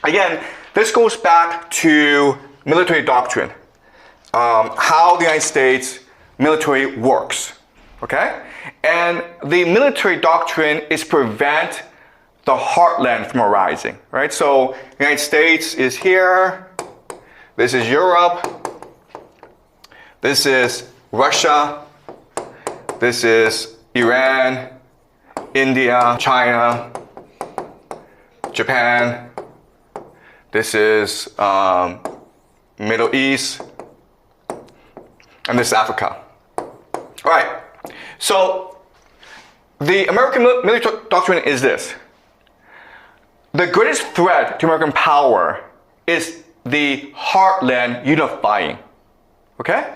Again, this goes back to military doctrine, how the United States military works, okay? And the military doctrine is prevent the heartland from arising, right? So the United States is here, this is Europe, this is Russia, this is Iran, India, China, Japan, this is Middle East, and this is Africa. All right, so the American military doctrine is this. The greatest threat to American power is the heartland unifying, okay?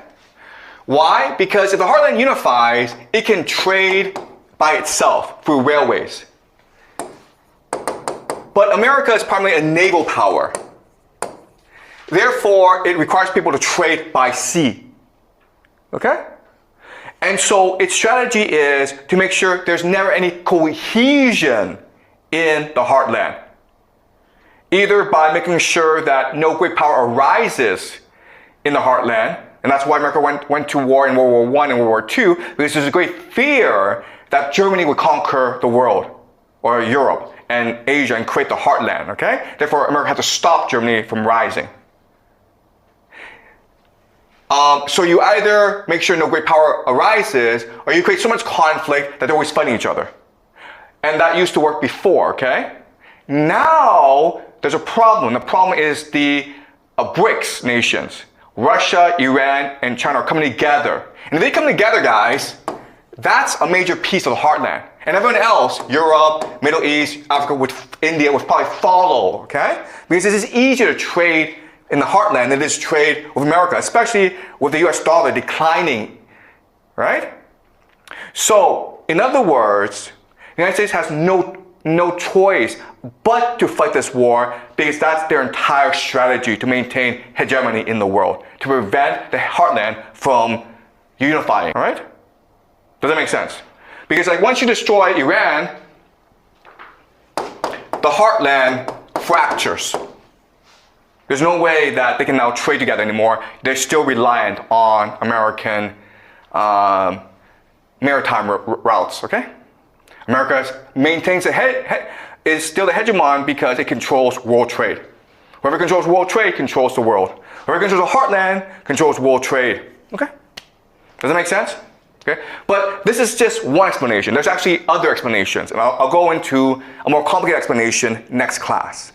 Why? Because if the heartland unifies, it can trade by itself through railways. But America is primarily a naval power. Therefore, it requires people to trade by sea, okay? And so its strategy is to make sure there's never any cohesion in the heartland. Either by making sure that no great power arises in the heartland, and that's why America went to war in World War I and World War II, because there's a great fear that Germany would conquer the world, or Europe, and Asia, and create the heartland, okay? Therefore, America had to stop Germany from rising. So you either make sure no great power arises, or you create so much conflict that they're always fighting each other. And that used to work before, okay? Now, there's a problem. The problem is the BRICS nations. Russia, Iran, and China are coming together. And if they come together, guys, that's a major piece of the heartland. And everyone else, Europe, Middle East, Africa, India would probably follow, okay? Because it is easier to trade in the heartland than it is to trade with America, especially with the US dollar declining, right? So, in other words, the United States has no choice but to fight this war because that's their entire strategy to maintain hegemony in the world, to prevent the heartland from unifying, all right? Does that make sense? Because like once you destroy Iran, the heartland fractures. There's no way that they can now trade together anymore. They're still reliant on American maritime routes, okay? America maintains is still the hegemon because it controls world trade. Whoever controls world trade controls the world. Whoever controls the heartland controls world trade. Okay? Does that make sense? Okay? But this is just one explanation. There's actually other explanations, and I'll go into a more complicated explanation next class.